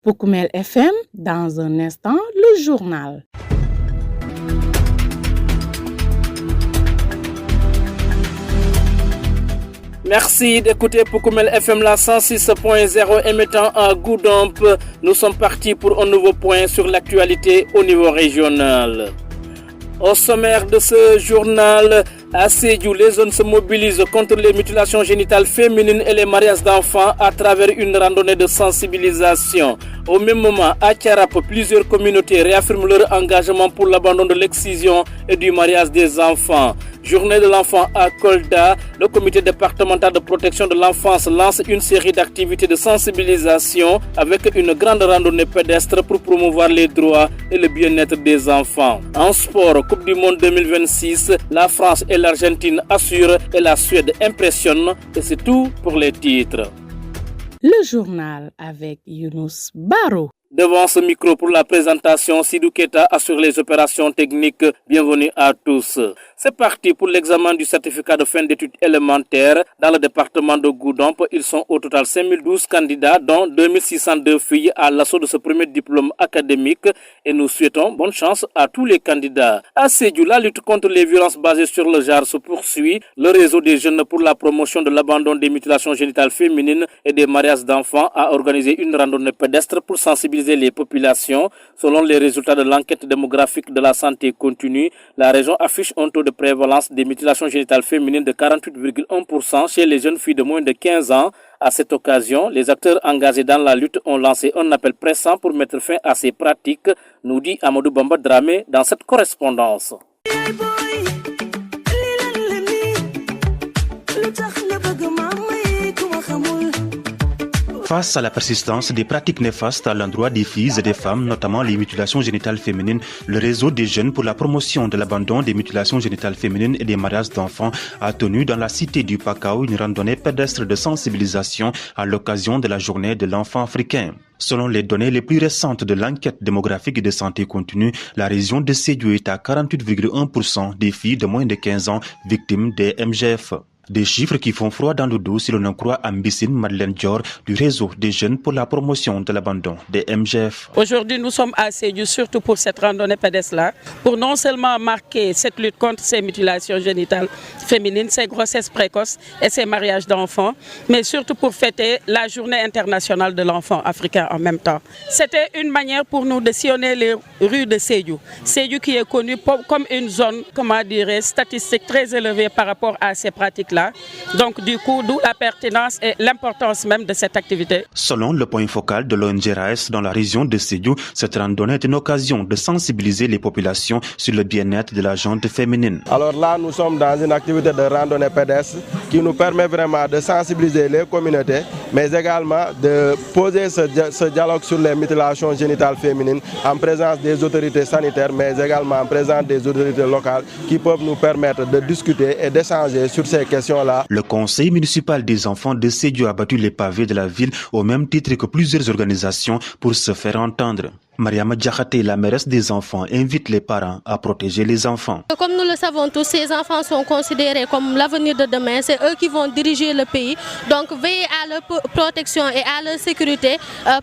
Poukoumel FM, dans un instant, le journal. Merci d'écouter Poukoumel FM la 106.0 émettant à Goudomp. Nous sommes partis pour un nouveau point sur l'actualité au niveau régional. Au sommaire de ce journal, à Sédhiou, les zones se mobilisent contre les mutilations génitales féminines et les mariages d'enfants à travers une randonnée de sensibilisation. Au même moment, à Thiarap, plusieurs communautés réaffirment leur engagement pour l'abandon de l'excision et du mariage des enfants. Journée de l'enfant à Kolda, le comité départemental de protection de l'enfance lance une série d'activités de sensibilisation avec une grande randonnée pédestre pour promouvoir les droits et le bien-être des enfants. En sport, Coupe du Monde 2026, la France et l'Argentine assurent et la Suède impressionne. Et c'est tout pour les titres. Le journal avec Younous Baro. Devant ce micro pour la présentation, Sidou Keita assure les opérations techniques. Bienvenue à tous. C'est parti pour l'examen du certificat de fin d'études élémentaires dans le département de Goudomp. Ils sont au total 5012 candidats, dont 2602 filles à l'assaut de ce premier diplôme académique. Et nous souhaitons bonne chance à tous les candidats. À Sédhiou, la lutte contre les violences basées sur le genre se poursuit. Le réseau des jeunes pour la promotion de l'abandon des mutilations génitales féminines et des mariages d'enfants a organisé une randonnée pédestre pour sensibiliser les populations. Selon les résultats de l'enquête démographique de la santé continue, la région affiche un taux de prévalence des mutilations génitales féminines de 48,1% chez les jeunes filles de moins de 15 ans. À cette occasion, les acteurs engagés dans la lutte ont lancé un appel pressant pour mettre fin à ces pratiques, nous dit Amadou Bamba Dramé dans cette correspondance. Face à la persistance des pratiques néfastes à l'endroit des filles et des femmes, notamment les mutilations génitales féminines, le réseau des jeunes pour la promotion de l'abandon des mutilations génitales féminines et des mariages d'enfants a tenu dans la cité du Pakao une randonnée pédestre de sensibilisation à l'occasion de la journée de l'enfant africain. Selon les données les plus récentes de l'enquête démographique et de santé continue, la région de Sédhiou est à 48,1% des filles de moins de 15 ans victimes des MGF. Des chiffres qui font froid dans le dos si l'on en croit Ambissine Madeleine Dior du réseau des jeunes pour la promotion de l'abandon des MGF. Aujourd'hui, nous sommes à Sédhiou surtout pour cette randonnée pédestre-là, pour non seulement marquer cette lutte contre ces mutilations génitales féminines, ces grossesses précoces et ces mariages d'enfants, mais surtout pour fêter la journée internationale de l'enfant africain en même temps. C'était une manière pour nous de sillonner les rues de Sédhiou. Sédhiou qui est connue comme une zone, statistique très élevée par rapport à ces pratiques-là. Donc du coup, d'où la pertinence et l'importance même de cette activité. Selon le point focal de l'ONG RAES dans la région de Sédhiou, cette randonnée est une occasion de sensibiliser les populations sur le bien-être de la gente féminine. Alors là, nous sommes dans une activité de randonnée pédestre qui nous permet vraiment de sensibiliser les communautés, mais également de poser ce dialogue sur les mutilations génitales féminines en présence des autorités sanitaires, mais également en présence des autorités locales qui peuvent nous permettre de discuter et d'échanger sur ces questions. Le conseil municipal des enfants de Sédhiou a battu les pavés de la ville au même titre que plusieurs organisations pour se faire entendre. Mariama Diakhaté, la mairesse des enfants, invite les parents à protéger les enfants. Comme nous le savons tous, ces enfants sont considérés comme l'avenir de demain. C'est eux qui vont diriger le pays. Donc veiller à leur protection et à leur sécurité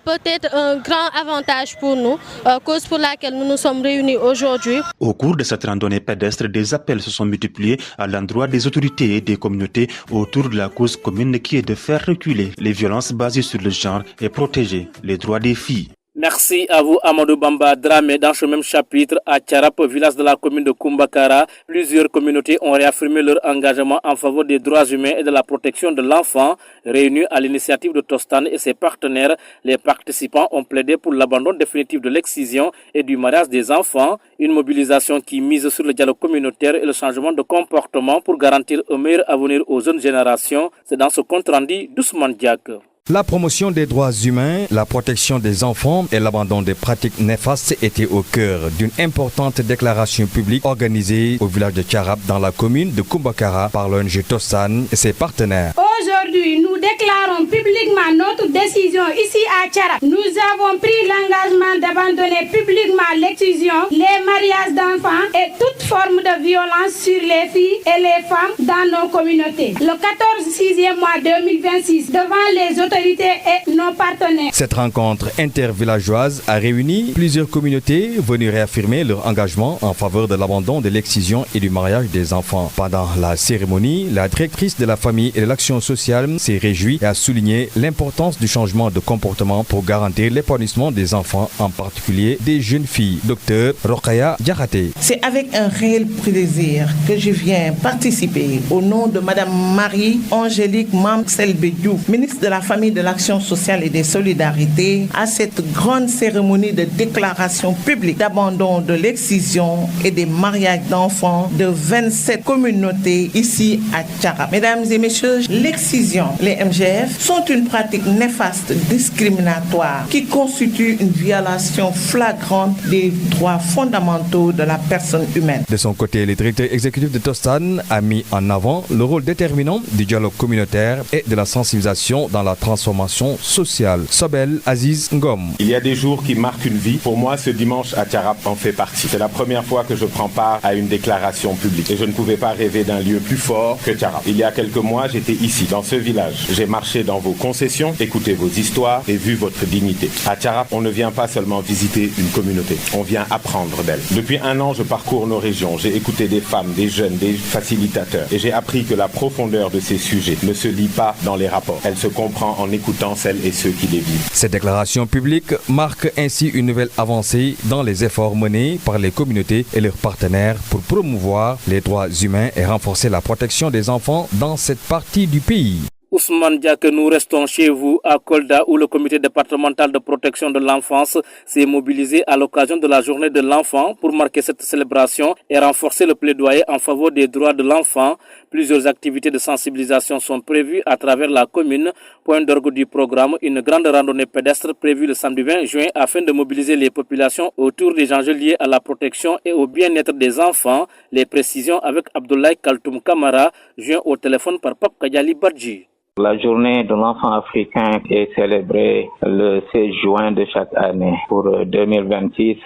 peut être un grand avantage pour nous, cause pour laquelle nous nous sommes réunis aujourd'hui. Au cours de cette randonnée pédestre, des appels se sont multipliés à l'endroit des autorités et des communautés autour de la cause commune qui est de faire reculer les violences basées sur le genre et protéger les droits des filles. Merci à vous, Amadou Bamba Dramé. Dans ce même chapitre, à Thiarap, village de la commune de Kumbakara, plusieurs communautés ont réaffirmé leur engagement en faveur des droits humains et de la protection de l'enfant. Réunis à l'initiative de Tostan et ses partenaires, les participants ont plaidé pour l'abandon définitif de l'excision et du mariage des enfants. Une mobilisation qui mise sur le dialogue communautaire et le changement de comportement pour garantir un meilleur avenir aux jeunes générations. C'est dans ce compte rendu d'Ousmane Diak. La promotion des droits humains, la protection des enfants et l'abandon des pratiques néfastes étaient au cœur d'une importante déclaration publique organisée au village de Thiarap dans la commune de Kumbakara par l'ONG Tostan et ses partenaires. Aujourd'hui, nous déclarons publiquement notre décision ici à Tcharab. Nous avons pris l'engagement d'abandonner publiquement l'excision, les mariages d'enfants et toute forme de violence sur les filles et les femmes dans nos communautés. Le 14/6e mois 2026, devant les autorités et nos partenaires. Cette rencontre intervillageoise a réuni plusieurs communautés venues réaffirmer leur engagement en faveur de l'abandon de l'excision et du mariage des enfants. Pendant la cérémonie, la directrice de la famille et de l'action sociale s'est réjouie et a souligné l'importance du changement de comportement pour garantir l'épanouissement des enfants, en particulier des jeunes filles. Docteur Rokhaya Diakhaté. C'est avec un réel plaisir que je viens participer au nom de Madame Marie-Angélique Mamselbe Diouf, ministre de la Famille, de l'Action sociale et des Solidarités, à cette grande cérémonie de déclaration publique d'abandon de l'excision et des mariages d'enfants de 27 communautés ici à Tcharab. Mesdames et messieurs, l'excision, les MGF, sont une pratique néfaste, discriminatoire, qui constitue une violation flagrante des droits fondamentaux de la personne humaine. De son côté, le directeur exécutif de Tostan a mis en avant le rôle déterminant du dialogue communautaire et de la sensibilisation dans la transformation sociale. Sobel Aziz Ngom. Il y a des jours qui marquent une vie. Pour moi, ce dimanche à Tcharab en fait partie. C'est la première fois que je prends part à une déclaration publique. Et je ne pouvais pas rêver d'un lieu plus fort que Tcharab. Il y a quelques mois, j'étais ici, dans ce village. J'ai marché dans vos concessions, écouté vos histoires et vu votre dignité. À Tcharab, on ne vient pas seulement visiter une communauté. On vient apprendre d'elle. Depuis 1 an, je parcours nos régions. J'ai écouté des femmes, des jeunes, des facilitateurs. Et j'ai appris que la profondeur de ces sujets ne se lit pas dans les rapports. Elle se comprend en écoutant celles et ceux qui les vivent. Cette déclaration publique marque ainsi une nouvelle avancée dans les efforts menés par les communautés et leurs partenaires pour promouvoir les droits humains et renforcer la protection des enfants dans cette partie du pays. Ousmane Diak, nous restons chez vous à Kolda où le comité départemental de protection de l'enfance s'est mobilisé à l'occasion de la journée de l'enfant pour marquer cette célébration et renforcer le plaidoyer en faveur des droits de l'enfant. Plusieurs activités de sensibilisation sont prévues à travers la commune. Point d'orgue du programme, une grande randonnée pédestre prévue le samedi 20 juin afin de mobiliser les populations autour des enjeux liés à la protection et au bien-être des enfants. Les précisions avec Abdoulaye Kaltoum Kamara, joint au téléphone par Pape Kadiali Badji. La journée de l'enfant africain est célébrée le 16 juin de chaque année. Pour 2026,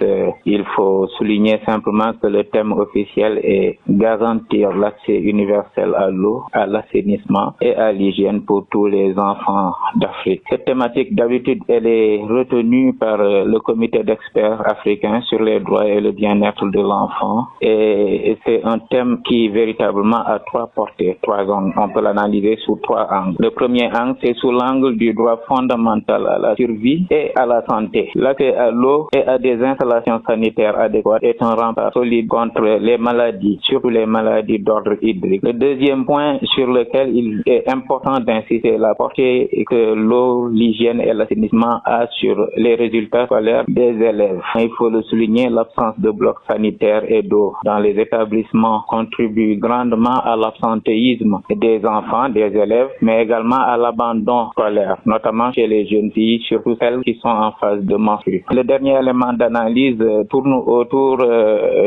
il faut souligner simplement que le thème officiel est garantir l'accès universel à l'eau, à l'assainissement et à l'hygiène pour tous les enfants d'Afrique. Cette thématique, d'habitude, elle est retenue par le comité d'experts africains sur les droits et le bien-être de l'enfant. Et c'est un thème qui véritablement a 3 portées, 3 angles. On peut l'analyser sous 3 angles. Le premier angle, c'est sous l'angle du droit fondamental à la survie et à la santé. L'accès à l'eau et à des installations sanitaires adéquates est un rempart solide contre les maladies, surtout les maladies d'ordre hydrique. Le deuxième point sur lequel il est important d'insister, la portée que l'eau, l'hygiène et l'assainissement a sur les résultats scolaires des élèves. Il faut le souligner, l'absence de blocs sanitaires et d'eau dans les établissements contribue grandement à l'absentéisme des enfants, des élèves, mais également à l'abandon scolaire, notamment chez les jeunes filles, surtout celles qui sont en phase de menstruation. Le dernier élément d'analyse tourne autour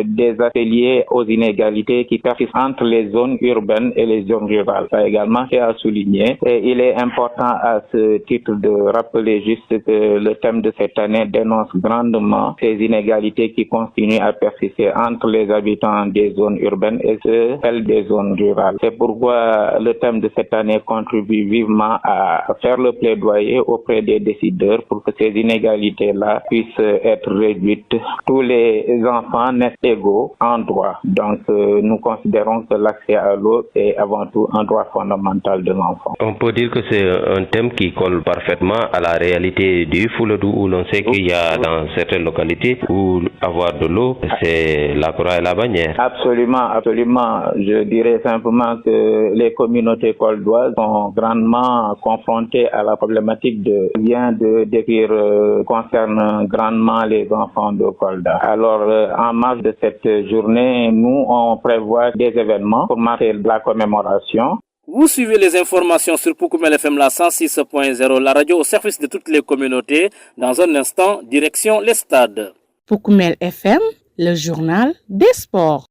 des ateliers aux inégalités qui persistent entre les zones urbaines et les zones rurales. Ça également, c'est à souligner. Et il est important à ce titre de rappeler juste que le thème de cette année dénonce grandement ces inégalités qui continuent à persister entre les habitants des zones urbaines et celles des zones rurales. C'est pourquoi le thème de cette année contribue vivement à faire le plaidoyer auprès des décideurs pour que ces inégalités-là puissent être réduites. Tous les enfants naissent égaux en droit. Donc, nous considérons que l'accès à l'eau est avant tout un droit fondamental de l'enfant. On peut dire que c'est un thème qui colle parfaitement à la réalité du Fouladou où l'on sait qu'il y a dans certaines localités où avoir de l'eau, c'est la croix et la bannière. Absolument, absolument. Je dirais simplement que les communautés coldoises sont grandement confrontés à la problématique de vient de décrire concerne grandement les enfants de Kolda. Alors, en marge de cette journée, nous, on prévoit des événements pour marquer la commémoration. Vous suivez les informations sur Poukoumel FM, la 106.0, la radio au service de toutes les communautés. Dans un instant, direction les stades. Poukoumel FM, le journal des sports.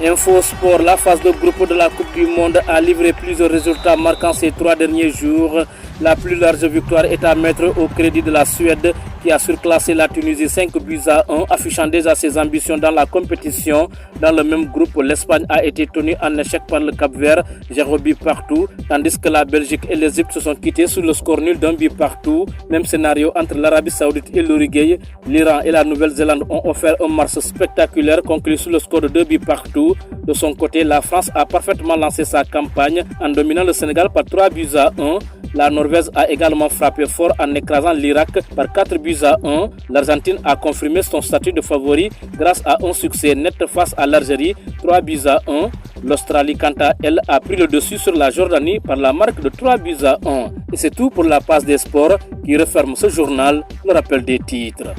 Info Sport, la phase de groupe de la Coupe du Monde a livré plusieurs résultats marquants ces 3 derniers jours. La plus large victoire est à mettre au crédit de la Suède qui a surclassé la Tunisie 5-1, affichant déjà ses ambitions dans la compétition. Dans le même groupe, l'Espagne a été tenue en échec par le Cap-Vert, 0 but partout, tandis que la Belgique et l'Égypte se sont quittés sur le score nul d'1 but partout. Même scénario entre l'Arabie Saoudite et l'Uruguay. L'Iran et la Nouvelle-Zélande ont offert un match spectaculaire conclu sur le score de 2 buts partout. De son côté, la France a parfaitement lancé sa campagne en dominant le Sénégal par 3-1. La Norvège a également frappé fort en écrasant l'Irak par 4-1. L'Argentine a confirmé son statut de favori grâce à un succès net face à l'Algérie, 3-1. L'Australie, quant à elle, a pris le dessus sur la Jordanie par la marque de 3-1. Et c'est tout pour la passe des sports qui referme ce journal. Le rappel des titres.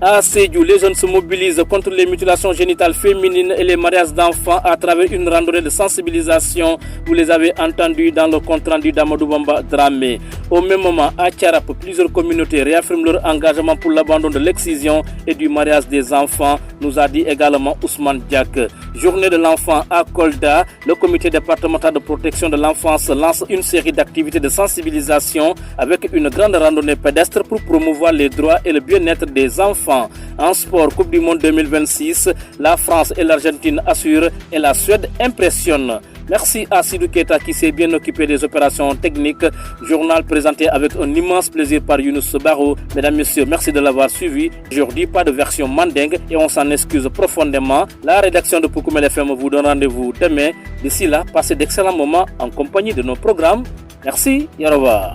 À Sédhiou, les jeunes se mobilisent contre les mutilations génitales féminines et les mariages d'enfants à travers une randonnée de sensibilisation. Vous les avez entendus dans le compte rendu d'Amadou Bamba Dramé. Au même moment, à Tiarap, plusieurs communautés réaffirment leur engagement pour l'abandon de l'excision et du mariage des enfants, nous a dit également Ousmane Diak. Journée de l'enfant à Kolda, le comité départemental de protection de l'enfance lance une série d'activités de sensibilisation avec une grande randonnée pédestre pour promouvoir les droits et le bien-être des enfants. En sport, Coupe du Monde 2026, la France et l'Argentine assurent et la Suède impressionne. Merci à Sidou Keita qui s'est bien occupé des opérations techniques. Journal présenté avec un immense plaisir par Younous Barou. Mesdames, Messieurs, merci de l'avoir suivi. Aujourd'hui, pas de version mandingue et on s'en excuse profondément. La rédaction de Poukoumel FM vous donne rendez-vous demain. D'ici là, passez d'excellents moments en compagnie de nos programmes. Merci et au revoir.